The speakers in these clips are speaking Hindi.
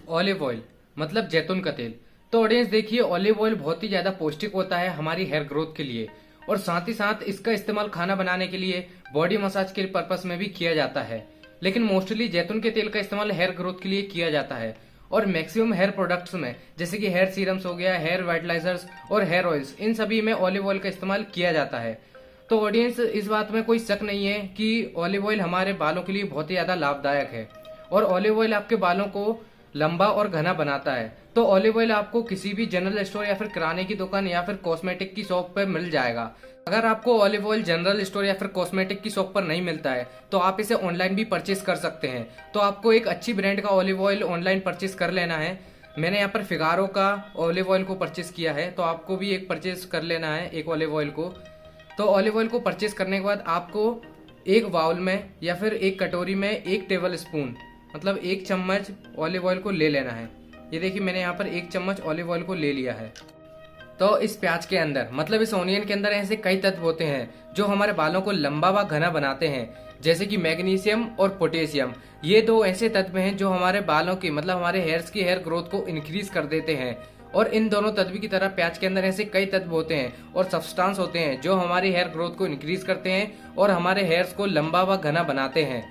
ऑलिव ऑयल मतलब जैतून का तेल। तो ऑडियंस देखिए, ऑलिव ऑयल बहुत ही ज्यादा पौष्टिक होता है हमारी हेयर ग्रोथ के लिए, और साथ ही साथ इसका इस्तेमाल खाना बनाने के लिए, बॉडी मसाज के पर्पस में भी किया जाता है। लेकिन मोस्टली जैतून के तेल का इस्तेमाल हेयर ग्रोथ के लिए किया जाता है। और मैक्सिमम हेयर प्रोडक्ट्स में जैसे कि हेयर सीरम्स हो गया, हेयर वाइटलाइजर्स और हेयर ऑयल्स, इन सभी में ऑलिव ऑयल का इस्तेमाल किया जाता है। तो ऑडियंस, इस बात में कोई शक नहीं है कि ऑलिव ऑयल हमारे बालों के लिए बहुत ही ज्यादा लाभदायक है, और ऑलिव ऑयल आपके बालों को लंबा और घना बनाता है। तो ऑलिव ऑयल आपको किसी भी जनरल स्टोर या फिर किराने की दुकान या फिर कॉस्मेटिक की शॉप पर मिल जाएगा। अगर आपको ऑलिव ऑयल जनरल स्टोर या फिर कॉस्मेटिक की शॉप पर नहीं मिलता है तो आप इसे ऑनलाइन भी परचेज कर सकते हैं। तो आपको एक अच्छी ब्रांड का ऑलिव ऑयल ऑनलाइन परचेज कर लेना है। मैंने यहाँ पर फिगारो का ऑलिव ऑयल को परचेज किया है, तो आपको भी एक परचेज कर लेना है, एक ऑलिव ऑयल को। तो ऑलिव ऑयल को परचेज करने के बाद आपको एक बाउल में या फिर एक कटोरी में 1 टेबल स्पून मतलब 1 चम्मच ऑलिव ऑयल को ले लेना है। ये देखिए, मैंने यहाँ पर 1 चम्मच ऑलिव ऑयल को ले लिया है। तो इस प्याज के अंदर मतलब इस ऑनियन के अंदर ऐसे कई तत्व होते हैं जो हमारे बालों को लंबा व घना बनाते हैं, जैसे कि मैग्नीशियम और पोटेशियम। ये 2 ऐसे तत्व हैं जो हमारे बालों की मतलब हमारे हेयर्स की हेयर ग्रोथ को इंक्रीज कर देते हैं। और इन दोनों तत्व की तरह प्याज के अंदर ऐसे कई तत्व होते हैं और सब्सटेंस होते हैं जो हमारी हेयर ग्रोथ को इंक्रीज करते हैं और हमारे हेयर्स को लंबा व घना बनाते हैं।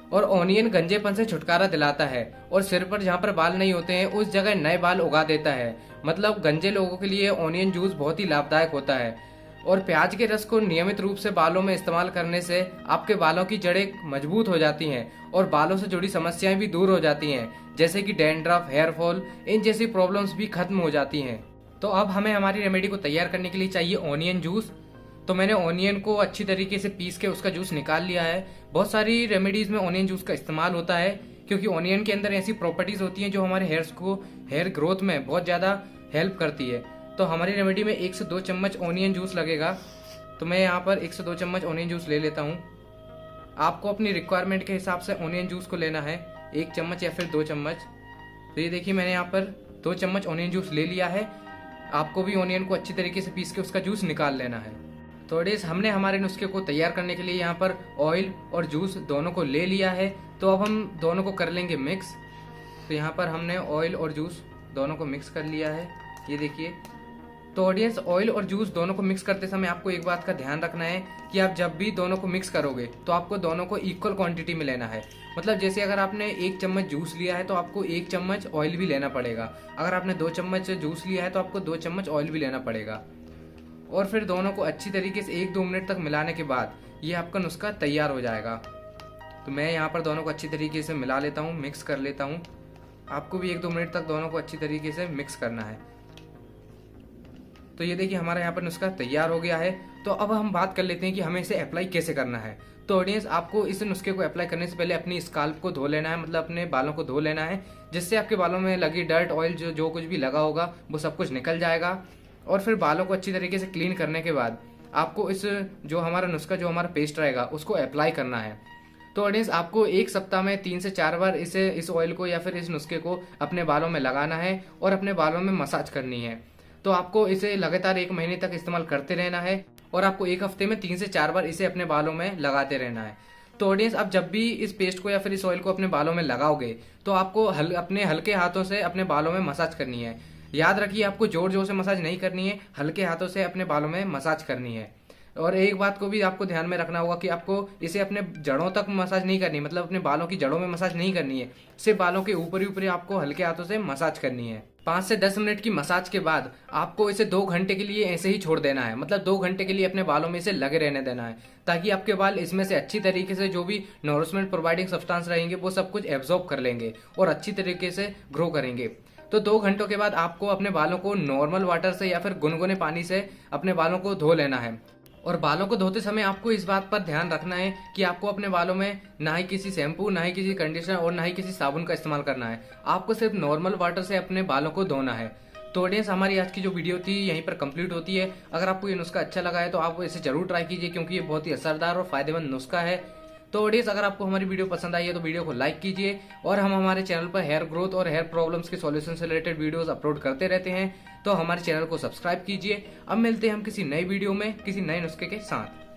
और ऑनियन गंजेपन से छुटकारा दिलाता है, और सिर पर जहाँ पर बाल नहीं होते हैं उस जगह नए बाल उगा देता है। मतलब गंजे लोगों के लिए ऑनियन जूस बहुत ही लाभदायक होता है। और प्याज के रस को नियमित रूप से बालों में इस्तेमाल करने से आपके बालों की जड़ें मजबूत हो जाती हैं और बालों से जुड़ी समस्याएं भी दूर हो जाती हैं, जैसे कि डैंड्रफ, हेयर फॉल, इन जैसी प्रॉब्लम्स भी खत्म हो जाती हैं। तो अब हमें हमारी रेमेडी को तैयार करने के लिए चाहिए ऑनियन जूस। तो मैंने ऑनियन को अच्छी तरीके से पीस के उसका जूस निकाल लिया है। बहुत सारी रेमेडीज में ऑनियन जूस का इस्तेमाल होता है, क्योंकि ऑनियन के अंदर ऐसी प्रॉपर्टीज होती हैं जो हमारे हेयर्स को हेयर ग्रोथ में बहुत ज़्यादा हेल्प करती है। तो हमारी रेमेडी में 1 से 2 चम्मच ऑनियन जूस लगेगा। तो मैं यहाँ पर 1 से 2 चम्मच ऑनियन जूस ले लेता हूँ। आपको अपनी रिक्वायरमेंट के हिसाब से ऑनियन जूस को लेना है, 1 चम्मच या फिर 2 चम्मच। तो ये देखिए, मैंने यहाँ पर 2 चम्मच ऑनियन जूस ले लिया है। आपको भी ऑनियन को अच्छी तरीके से पीस के उसका जूस निकाल लेना है। तो ऑडियंस, हमने हमारे नुस्खे को तैयार करने के लिए यहाँ पर ऑयल और जूस दोनों को ले लिया है। तो अब हम दोनों को कर लेंगे मिक्स। तो यहाँ पर हमने ऑयल और जूस दोनों को मिक्स कर लिया है, ये देखिए। तो ऑडियंस, ऑयल और जूस दोनों को मिक्स करते समय आपको एक बात का ध्यान रखना है कि आप जब भी दोनों को मिक्स करोगे तो आपको दोनों को इक्वल क्वांटिटी में लेना है। मतलब जैसे अगर आपने 1 चम्मच जूस लिया है तो आपको 1 चम्मच ऑयल भी लेना पड़ेगा। अगर आपने 2 चम्मच जूस लिया है तो आपको 2 चम्मच ऑयल भी लेना पड़ेगा। और फिर दोनों को अच्छी तरीके से 1-2 मिनट तक मिलाने के बाद ये आपका नुस्खा तैयार हो जाएगा। तो मैं यहाँ पर दोनों को अच्छी तरीके से मिला लेता हूँ, मिक्स कर लेता हूँ। आपको भी 1-2 मिनट तक दोनों को अच्छी तरीके से मिक्स करना है। तो ये देखिए, हमारा यहाँ पर नुस्खा तैयार हो गया है। तो अब हम बात कर लेते हैं कि हमें इसे अप्लाई कैसे करना है। तो ऑडियंस, आपको इस नुस्खे को अप्लाई करने से पहले अपनी स्काल्प को धो लेना है, मतलब अपने बालों को धो लेना है, जिससे आपके बालों में लगी डर्ट, ऑयल जो कुछ भी लगा होगा वो सब कुछ निकल जाएगा। और फिर बालों को अच्छी तरीके से क्लीन करने के बाद आपको इस जो हमारा नुस्खा, जो हमारा पेस्ट रहेगा, उसको अप्लाई करना है। तो ऑडियंस, आपको 1 सप्ताह में 3 से 4 बार इस ऑयल को या फिर इस नुस्खे को अपने बालों में लगाना है और अपने बालों में मसाज करनी है। तो आपको इसे लगातार 1 महीने तक इस्तेमाल करते रहना है, और आपको 1 हफ्ते में 3 से 4 बार इसे अपने बालों में लगाते रहना है। तो ऑडियंस, आप जब भी इस पेस्ट को या फिर इस ऑयल को अपने बालों में लगाओगे तो आपको अपने हल्के हाथों से अपने बालों में मसाज करनी है। याद रखिए, आपको जोर जोर से मसाज नहीं करनी है, हल्के हाथों से अपने बालों में मसाज करनी है। और एक बात को भी आपको ध्यान में रखना होगा कि आपको इसे अपने जड़ों तक मसाज नहीं करनी, मतलब अपने बालों की जड़ों में मसाज नहीं करनी है, सिर्फ बालों के ऊपर ही ऊपर आपको हल्के हाथों से मसाज करनी है। 5 से 10 मिनट की मसाज के बाद आपको इसे 2 घंटे के लिए ऐसे ही छोड़ देना है। मतलब 2 घंटे के लिए अपने बालों में इसे लगे रहने देना है, ताकि आपके बाल इसमें से अच्छी तरीके से जो भी नॉरिशमेंट प्रोवाइडिंग सब्सटेंस रहेंगे वो सब कुछ एब्जॉर्ब कर लेंगे और अच्छी तरीके से ग्रो करेंगे। तो 2 घंटों के बाद आपको अपने बालों को नॉर्मल वाटर से या फिर गुनगुने पानी से अपने बालों को धो लेना है। और बालों को धोते समय आपको इस बात पर ध्यान रखना है कि आपको अपने बालों में ना ही किसी शैम्पू, ना ही किसी कंडीशनर और ना ही किसी साबुन का इस्तेमाल करना है। आपको सिर्फ नॉर्मल वाटर से अपने बालों को धोना है। तो ऑडियंस, हमारी आज की जो वीडियो थी यहीं पर कंप्लीट होती है। अगर आपको ये नुस्खा अच्छा लगा है तो आप इसे जरूर ट्राई कीजिए, क्योंकि ये बहुत ही असरदार और फायदेमंद नुस्खा है। तो ऑडियंस, अगर आपको हमारी वीडियो पसंद आई है तो वीडियो को लाइक कीजिए, और हम हमारे चैनल पर हेयर ग्रोथ और हेयर प्रॉब्लम्स के सॉल्यूशन से रिलेटेड वीडियोस अपलोड करते रहते हैं। तो हमारे चैनल को सब्सक्राइब कीजिए। अब मिलते हैं हम किसी नई वीडियो में किसी नए नुस्खे के साथ।